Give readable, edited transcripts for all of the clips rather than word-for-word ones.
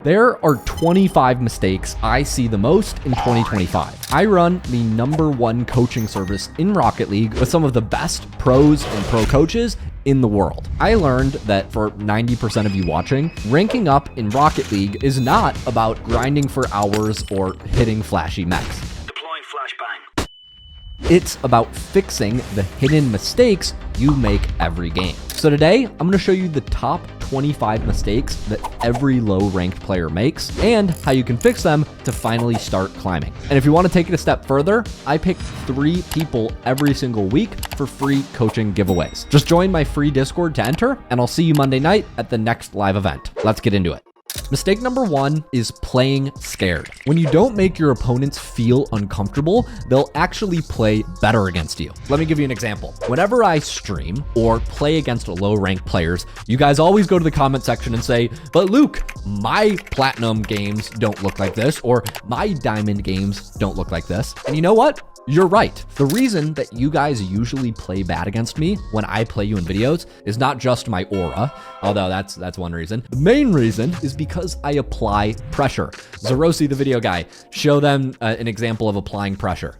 There are 25 mistakes I see the most in 2025. I run the #1 coaching service in Rocket League with some of the best pros and pro coaches in the world. I learned that for 90% of you watching, ranking up in Rocket League is not about grinding for hours or hitting flashy mechs. Deploying flashbang. It's about fixing the hidden mistakes you make every game. So today, I'm going to show you the top 25 mistakes that every low-ranked player makes and how you can fix them to finally start climbing. And if you want to take it a step further, I pick 3 people every single week for free coaching giveaways. Just join my free Discord to enter, and I'll see you Monday night at the next live event. Let's get into it. Mistake number 1 is playing scared. When you don't make your opponents feel uncomfortable, they'll actually play better against you. Let me give you an example. Whenever I stream or play against low-ranked players, you guys always go to the comment section and say, but Luke, my platinum games don't look like this, or my diamond games don't look like this. And you know what? You're right. The reason that you guys usually play bad against me when I play you in videos is not just my aura, although that's one reason. The main reason is because I apply pressure. Zerosi, the video guy, show them an example of applying pressure.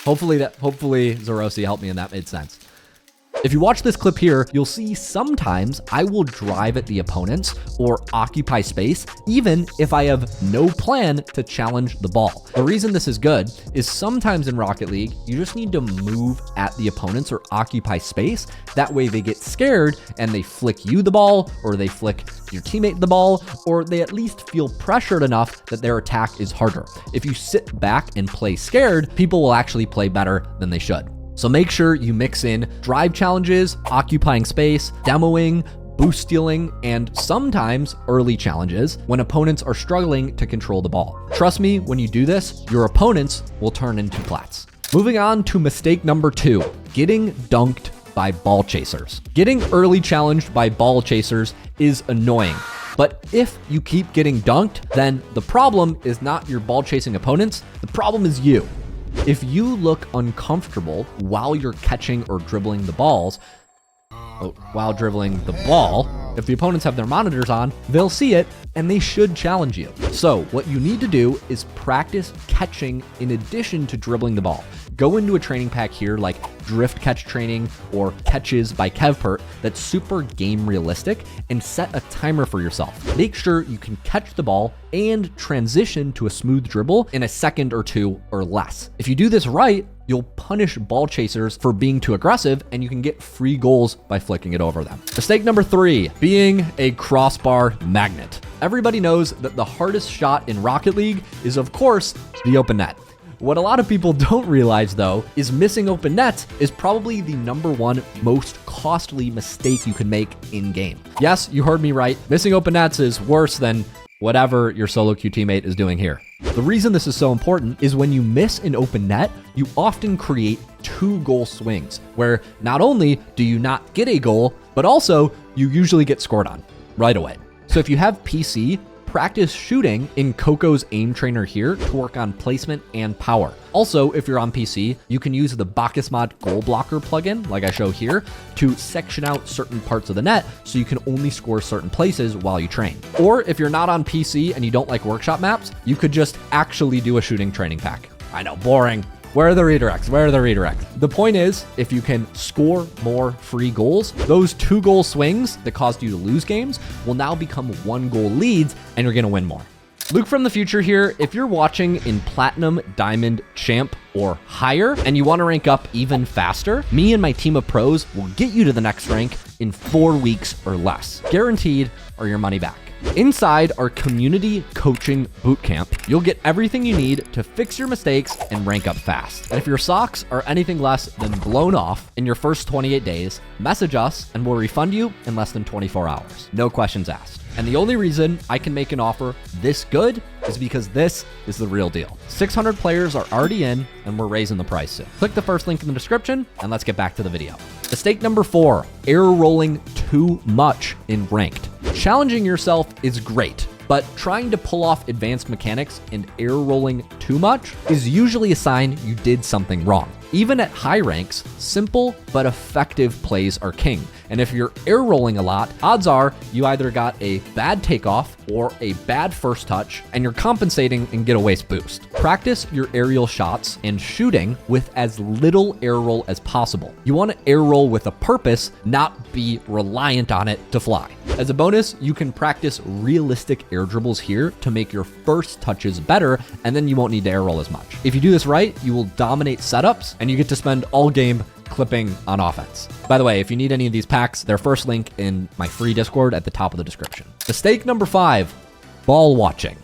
Hopefully Zerosi helped me and that made sense. If you watch this clip here, you'll see sometimes I will drive at the opponents or occupy space, even if I have no plan to challenge the ball. The reason this is good is sometimes in Rocket League, you just need to move at the opponents or occupy space. That way they get scared and they flick you the ball, or they flick your teammate the ball, or they at least feel pressured enough that their attack is harder. If you sit back and play scared, people will actually play better than they should. So make sure you mix in drive challenges, occupying space, demoing, boost stealing, and sometimes early challenges when opponents are struggling to control the ball. Trust me, when you do this, your opponents will turn into plats. Moving on to mistake number 2, getting dunked by ball chasers. Getting early challenged by ball chasers is annoying. But if you keep getting dunked, then the problem is not your ball chasing opponents, the problem is you. If you look uncomfortable while you're catching or dribbling the balls, if the opponents have their monitors on, they'll see it and they should challenge you. So what you need to do is practice catching in addition to dribbling the ball. Go into a training pack here like drift catch training or catches by Kevpert that's super game realistic, and set a timer for yourself. Make sure you can catch the ball and transition to a smooth dribble in a second or 2 or less. If you do this right, you'll punish ball chasers for being too aggressive, and you can get free goals by flicking it over them. Mistake number 3, being a crossbar magnet. Everybody knows that the hardest shot in Rocket League is, of course, the open net. What a lot of people don't realize, though, is missing open nets is probably the #1 most costly mistake you can make in-game. Yes, you heard me right. Missing open nets is worse than whatever your solo queue teammate is doing here. The reason this is so important is when you miss an open net, you often create 2 goal swings, where not only do you not get a goal, but also you usually get scored on right away. So if you have PC, practice shooting in Coco's aim trainer here to work on placement and power. Also, if you're on PC, you can use the Bacchusmod goal blocker plugin, like I show here, to section out certain parts of the net so you can only score certain places while you train. Or if you're not on PC and you don't like workshop maps, you could just actually do a shooting training pack. I know, boring. Where are the redirects? Where are the redirects? The point is, if you can score more free goals, those 2 goal swings that caused you to lose games will now become 1 goal leads, and you're gonna win more. Luke from the future here. If you're watching in Platinum, Diamond, Champ, or higher, and you wanna rank up even faster, me and my team of pros will get you to the next rank in 4 weeks or less. Guaranteed, or your money back. Inside our community coaching bootcamp, you'll get everything you need to fix your mistakes and rank up fast. And if your socks are anything less than blown off in your first 28 days, message us and we'll refund you in less than 24 hours. No questions asked. And the only reason I can make an offer this good is because this is the real deal. 600 players are already in, and we're raising the price soon. Click the first link in the description, and let's get back to the video. Mistake number 4, error rolling too much in ranked. Challenging yourself is great, but trying to pull off advanced mechanics and error rolling too much is usually a sign you did something wrong. Even at high ranks, simple but effective plays are king. And if you're air rolling a lot, odds are you either got a bad takeoff or a bad first touch, and you're compensating and get a waist boost. Practice your aerial shots and shooting with as little air roll as possible. You want to air roll with a purpose, not be reliant on it to fly. As a bonus, you can practice realistic air dribbles here to make your first touches better, and then you won't need to air roll as much. If you do this right, you will dominate setups, and you get to spend all game clipping on offense. By the way, if you need any of these packs, their first link in my free Discord at the top of the description. Mistake number 5, ball watching.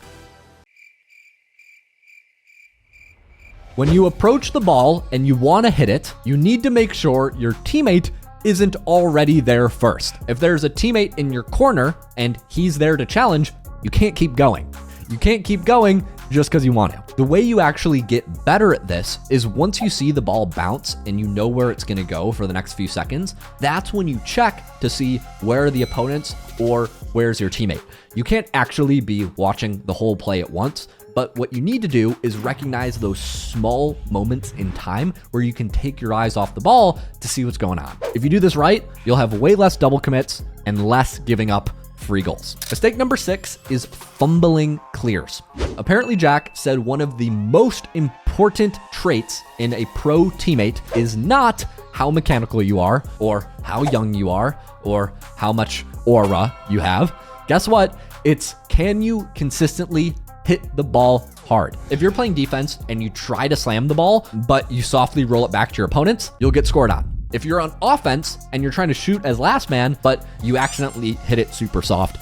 When you approach the ball and you want to hit it, you need to make sure your teammate isn't already there first. If there's a teammate in your corner and he's there to challenge, you can't keep going. You can't keep going just because you want to. The way you actually get better at this is once you see the ball bounce and you know where it's going to go for the next few seconds, that's when you check to see where are the opponents or where's your teammate. You can't actually be watching the whole play at once, but what you need to do is recognize those small moments in time where you can take your eyes off the ball to see what's going on. If you do this right, you'll have way less double commits and less giving up free goals. Mistake number 6 is fumbling clears. Apparently, Jack said one of the most important traits in a pro teammate is not how mechanical you are, or how young you are, or how much aura you have. Guess what? It's can you consistently hit the ball hard. If you're playing defense and you try to slam the ball, but you softly roll it back to your opponents, you'll get scored on. If you're on offense and you're trying to shoot as last man, but you accidentally hit it super soft,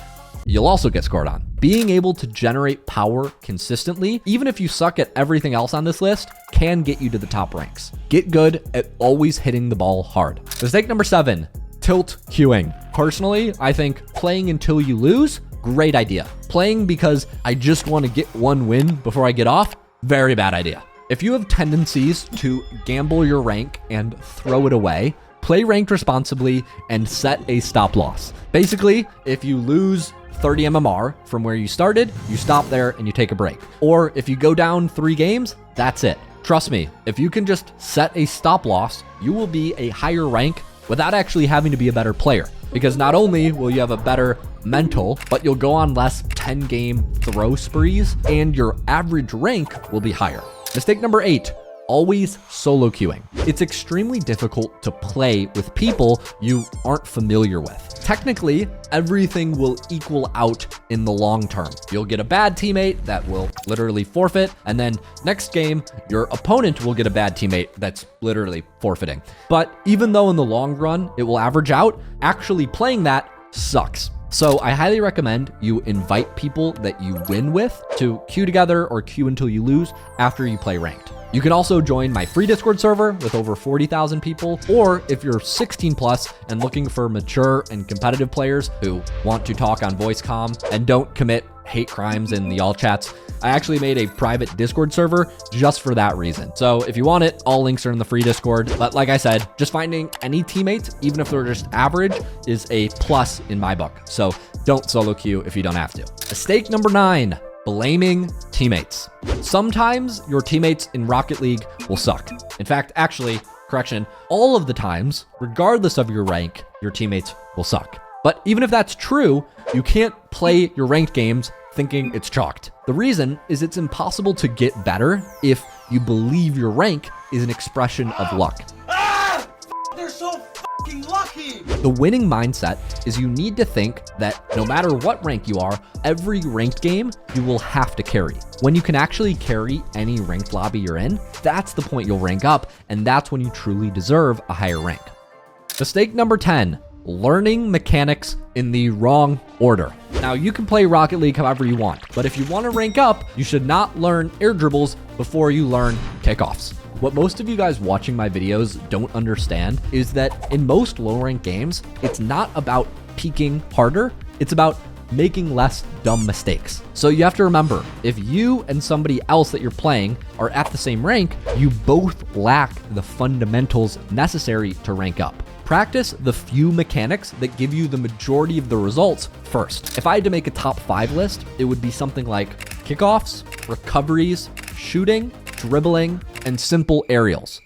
you'll also get scored on. Being able to generate power consistently, even if you suck at everything else on this list, can get you to the top ranks. Get good at always hitting the ball hard. Mistake number 7, tilt queuing. Personally, I think playing until you lose, great idea. Playing because I just want to get one win before I get off, very bad idea. If you have tendencies to gamble your rank and throw it away, play ranked responsibly and set a stop loss. Basically, if you lose 30 MMR from where you started, you stop there and you take a break. Or if you go down 3 games, that's it. Trust me, if you can just set a stop loss, you will be a higher rank without actually having to be a better player. Because not only will you have a better mental, but you'll go on less 10-game throw sprees and your average rank will be higher. Mistake number 8, always solo queuing. It's extremely difficult to play with people you aren't familiar with. Technically, everything will equal out in the long term. You'll get a bad teammate that will literally forfeit, and then next game, your opponent will get a bad teammate that's literally forfeiting. But even though in the long run, it will average out, actually playing that sucks. So I highly recommend you invite people that you win with to queue together or queue until you lose after you play ranked. You can also join my free Discord server with over 40,000 people, or if you're 16 plus and looking for mature and competitive players who want to talk on voice comm and don't commit hate crimes in the all chats, I actually made a private Discord server just for that reason. So if you want it, all links are in the free Discord. But like I said, just finding any teammates, even if they're just average, is a plus in my book. So don't solo queue if you don't have to. Mistake number 9, blaming teammates. Sometimes your teammates in Rocket League will suck. In fact, actually, correction, all of the times, regardless of your rank, your teammates will suck. But even if that's true, you can't play your ranked games thinking it's chalked. The reason is it's impossible to get better if you believe your rank is an expression of luck. They're so fucking lucky! The winning mindset is you need to think that no matter what rank you are, every ranked game you will have to carry. When you can actually carry any ranked lobby you're in, that's the point you'll rank up, and that's when you truly deserve a higher rank. Mistake number 10, learning mechanics in the wrong order. Now, you can play Rocket League however you want, but if you want to rank up, you should not learn air dribbles before you learn kickoffs. What most of you guys watching my videos don't understand is that in most low rank games, it's not about peaking harder, it's about making less dumb mistakes. So you have to remember, if you and somebody else that you're playing are at the same rank, you both lack the fundamentals necessary to rank up. Practice the few mechanics that give you the majority of the results first. If I had to make a top 5 list, it would be something like kickoffs, recoveries, shooting, dribbling, and simple aerials.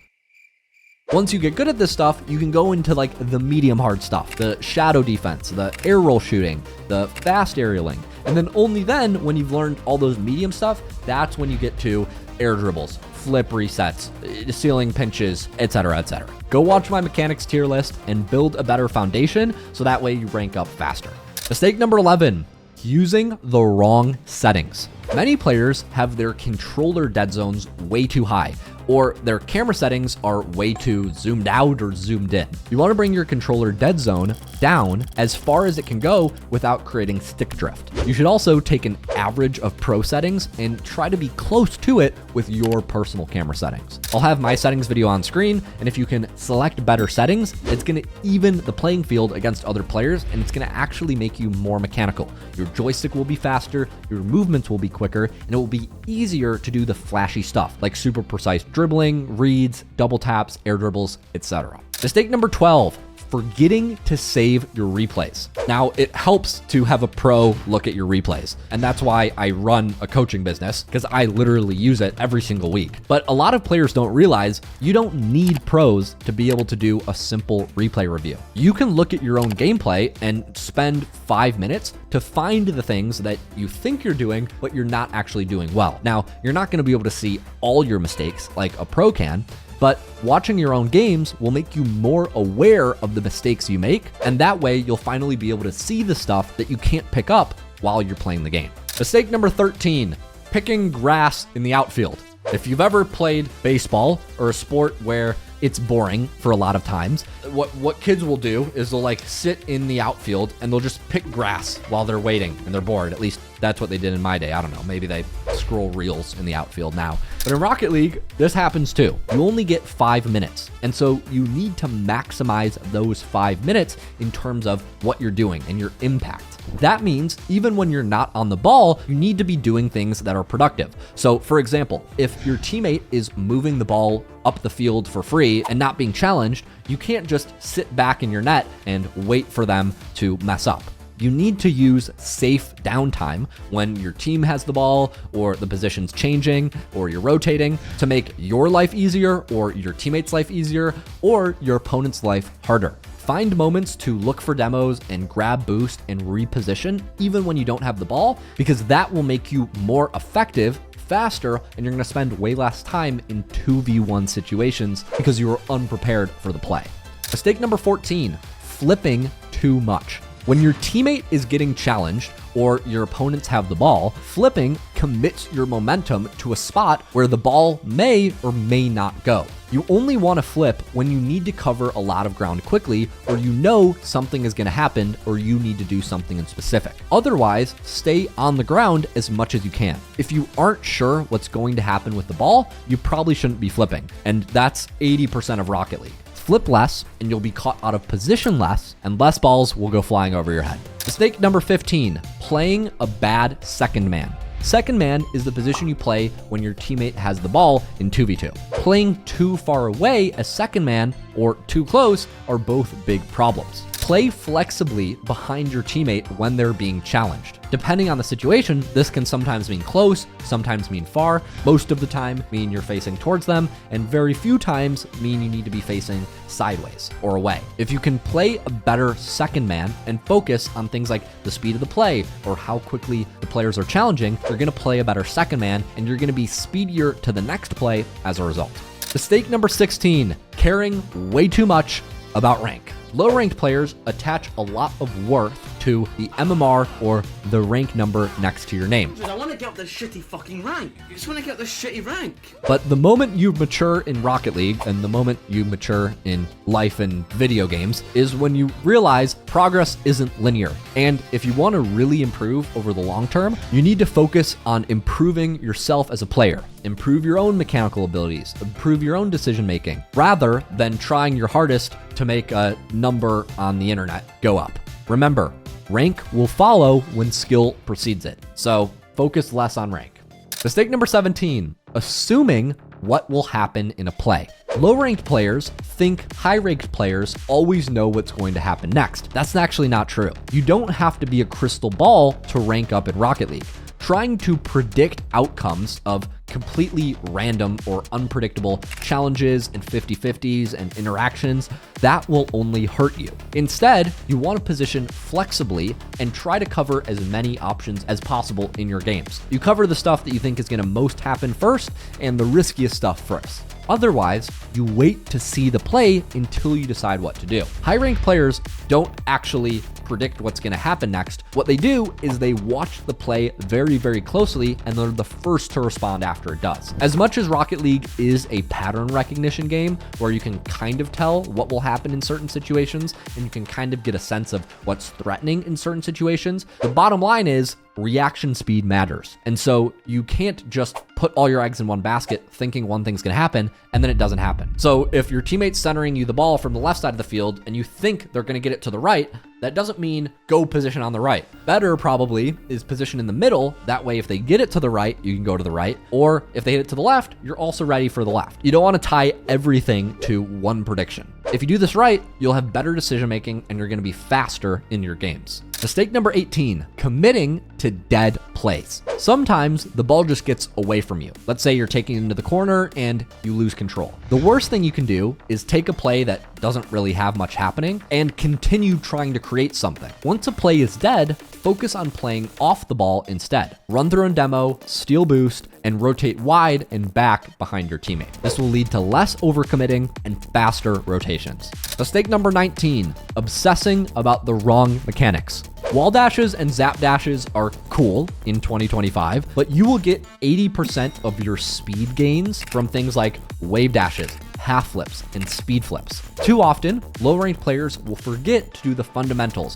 Once you get good at this stuff, you can go into like the medium hard stuff, the shadow defense, the air roll shooting, the fast aerialing. And then only then, when you've learned all those medium stuff, that's when you get to air dribbles, flip resets, ceiling pinches, etc., etc. Go watch my mechanics tier list and build a better foundation so that way you rank up faster. Mistake number 11, using the wrong settings. Many players have their controller dead zones way too high, or their camera settings are way too zoomed out or zoomed in. You want to bring your controller dead zone down as far as it can go without creating stick drift. You should also take an average of pro settings and try to be close to it with your personal camera settings. I'll have my settings video on screen, and if you can select better settings, it's going to even the playing field against other players, and it's going to actually make you more mechanical. Your joystick will be faster, your movements will be quicker, and it will be easier to do the flashy stuff like super precise dribbling, reads, double taps, air dribbles, etc. Mistake number 12, forgetting to save your replays. Now, it helps to have a pro look at your replays, and that's why I run a coaching business, because I literally use it every single week. But a lot of players don't realize you don't need pros to be able to do a simple replay review. You can look at your own gameplay and spend 5 minutes to find the things that you think you're doing, but you're not actually doing well. Now, you're not going to be able to see all your mistakes like a pro can, but watching your own games will make you more aware of the mistakes you make, and that way you'll finally be able to see the stuff that you can't pick up while you're playing the game. Mistake number 13, picking grass in the outfield. If you've ever played baseball or a sport where it's boring for a lot of times, what kids will do is they'll like sit in the outfield and they'll just pick grass while they're waiting and they're bored. At least that's what they did in my day. I don't know, maybe they scroll reels in the outfield now. But in Rocket League, this happens too. You only get 5 minutes. And so you need to maximize those 5 minutes in terms of what you're doing and your impact. That means even when you're not on the ball, you need to be doing things that are productive. So for example, if your teammate is moving the ball up the field for free and not being challenged, you can't just sit back in your net and wait for them to mess up. You need to use safe downtime when your team has the ball or the position's changing or you're rotating to make your life easier or your teammate's life easier or your opponent's life harder. Find moments to look for demos and grab boost and reposition even when you don't have the ball, because that will make you more effective, faster, and you're going to spend way less time in 2v1 situations because you were unprepared for the play. Mistake number 14, flipping too much. When your teammate is getting challenged or your opponents have the ball, flipping commits your momentum to a spot where the ball may or may not go. You only want to flip when you need to cover a lot of ground quickly, or you know something is going to happen, or you need to do something in specific. Otherwise, stay on the ground as much as you can. If you aren't sure what's going to happen with the ball, you probably shouldn't be flipping. And that's 80% of Rocket League. Flip less and you'll be caught out of position less, and less balls will go flying over your head. Mistake number 15, playing a bad second man. Second man is the position you play when your teammate has the ball in 2v2. Playing too far away as second man or too close are both big problems. Play flexibly behind your teammate when they're being challenged. Depending on the situation, this can sometimes mean close, sometimes mean far, most of the time mean you're facing towards them, and very few times mean you need to be facing sideways or away. If you can play a better second man and focus on things like the speed of the play or how quickly the players are challenging, you're going to play a better second man and you're going to be speedier to the next play as a result. Mistake number 16, caring way too much about rank. Low-ranked players attach a lot of worth to the MMR or the rank number next to your name. I want to get up the shitty fucking rank. I just want to get the shitty rank. But the moment you mature in Rocket League and the moment you mature in life and video games is when you realize progress isn't linear. And if you want to really improve over the long term, you need to focus on improving yourself as a player. Improve your own mechanical abilities, improve your own decision making, rather than trying your hardest to make a number on the internet go up. Remember, rank will follow when skill precedes it. So focus less on rank. Mistake number 17, assuming what will happen in a play. Low-ranked players think high-ranked players always know what's going to happen next. That's actually not true. You don't have to be a crystal ball to rank up in Rocket League. Trying to predict outcomes of completely random or unpredictable challenges and 50-50s and interactions, that will only hurt you. Instead, you want to position flexibly and try to cover as many options as possible in your games. You cover the stuff that you think is going to most happen first and the riskiest stuff first. Otherwise, you wait to see the play until you decide what to do. High-ranked players don't actually predict what's going to happen next. What they do is they watch the play very, very closely, and they're the first to respond after it does. As much as Rocket League is a pattern recognition game where you can kind of tell what will happen in certain situations, and you can kind of get a sense of what's threatening in certain situations, the bottom line is reaction speed matters. And so you can't just put all your eggs in one basket thinking one thing's going to happen and then it doesn't happen. So if your teammate's centering you the ball from the left side of the field and you think they're going to get it to the right, that doesn't mean go position on the right. Better probably is position in the middle. That way, if they get it to the right, you can go to the right. Or if they hit it to the left, you're also ready for the left. You don't want to tie everything to one prediction. If you do this right, you'll have better decision making and you're going to be faster in your games. Mistake number 18, committing to dead plays. Sometimes the ball just gets away from you. Let's say you're taking it into the corner and you lose control. The worst thing you can do is take a play that doesn't really have much happening and continue trying to create something. Once a play is dead, focus on playing off the ball instead. Run through and demo, steal boost, and rotate wide and back behind your teammate. This will lead to less overcommitting and faster rotations. Mistake number 19, obsessing about the wrong mechanics. Wall dashes and zap dashes are cool in 2025, but you will get 80% of your speed gains from things like wave dashes, half flips, and speed flips. Too often, low-ranked players will forget to do the fundamentals.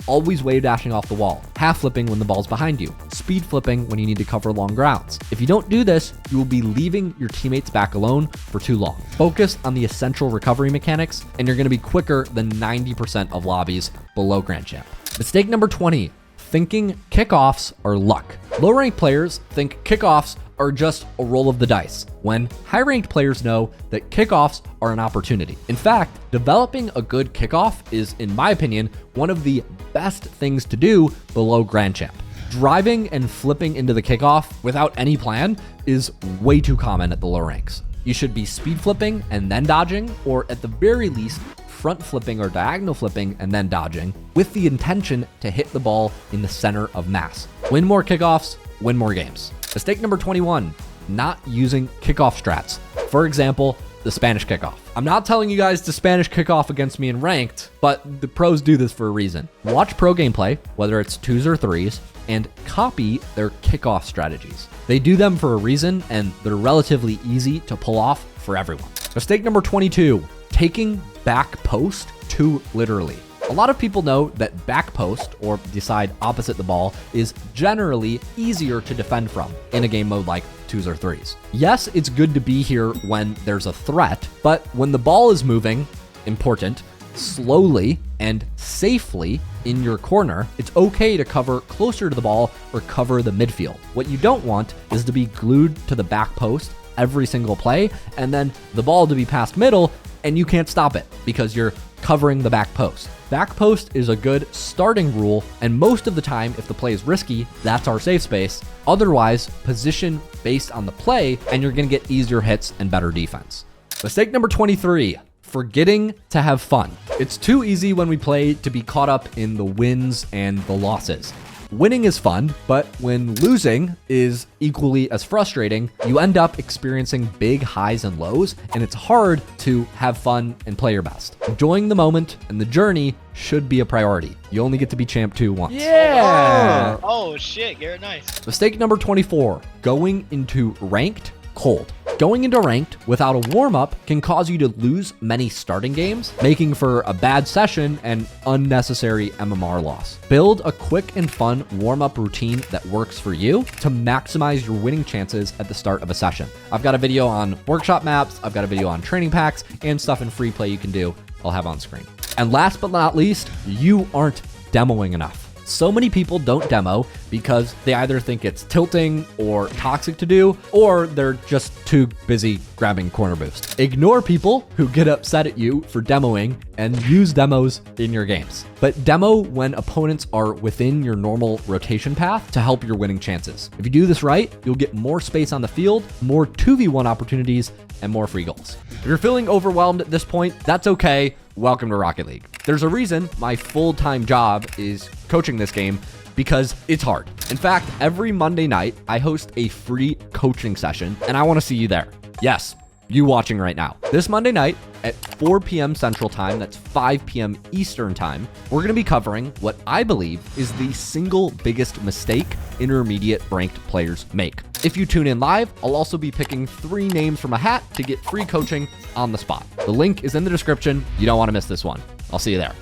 Always wave dashing off the wall, half flipping when the ball's behind you, speed flipping when you need to cover long grounds. If you don't do this, you will be leaving your teammates back alone for too long. Focus on the essential recovery mechanics, and you're going to be quicker than 90% of lobbies below Grand Champ. Mistake number 20, thinking kickoffs are luck. Low-ranked players think kickoffs are just a roll of the dice, when high-ranked players know that kickoffs are an opportunity. In fact, developing a good kickoff is, in my opinion, one of the best things to do below Grand Champ. Driving and flipping into the kickoff without any plan is way too common at the low ranks. You should be speed flipping and then dodging, or at the very least, front flipping or diagonal flipping and then dodging, with the intention to hit the ball in the center of mass. Win more kickoffs, win more games. Mistake number 21, not using kickoff strats. For example, the Spanish kickoff. I'm not telling you guys to Spanish kickoff against me in ranked, but the pros do this for a reason. Watch pro gameplay, whether it's 2s or 3s, and copy their kickoff strategies. They do them for a reason, and they're relatively easy to pull off for everyone. Mistake number 22, taking back post too literally. A lot of people know that back post, or the side opposite the ball, is generally easier to defend from in a game mode like 2s or 3s. Yes, it's good to be here when there's a threat, but when the ball is moving, important, slowly and safely in your corner, it's okay to cover closer to the ball or cover the midfield. What you don't want is to be glued to the back post every single play, and then the ball to be passed middle and you can't stop it because you're covering the back post. Back post is a good starting rule, and most of the time, if the play is risky, that's our safe space. Otherwise, position based on the play, and you're gonna get easier hits and better defense. Mistake number 23, forgetting to have fun. It's too easy when we play to be caught up in the wins and the losses. Winning is fun, but when losing is equally as frustrating, you end up experiencing big highs and lows, and it's hard to have fun and play your best. Enjoying the moment and the journey should be a priority. You only get to be champ 2 once. Yeah! Oh shit, Garrett, nice. Mistake number 24, going into ranked cold. Going into ranked without a warm-up can cause you to lose many starting games, making for a bad session and unnecessary MMR loss. Build a quick and fun warm-up routine that works for you to maximize your winning chances at the start of a session. I've got a video on workshop maps, I've got a video on training packs, and stuff in free play you can do. I'll have on screen. And last but not least, you aren't demoing enough. So many people don't demo because they either think it's tilting or toxic to do, or they're just too busy grabbing corner boost. Ignore people who get upset at you for demoing and use demos in your games. But demo when opponents are within your normal rotation path to help your winning chances. If you do this right, you'll get more space on the field, more 2v1 opportunities, and more free goals. If you're feeling overwhelmed at this point, that's okay. Welcome to Rocket League. There's a reason my full-time job is coaching this game, because it's hard. In fact, every Monday night, I host a free coaching session, and I want to see you there. Yes, you watching right now. This Monday night at 4 p.m. Central Time, that's 5 p.m. Eastern Time, we're going to be covering what I believe is the single biggest mistake intermediate ranked players make. If you tune in live, I'll also be picking 3 names from a hat to get free coaching on the spot. The link is in the description. You don't want to miss this one. I'll see you there.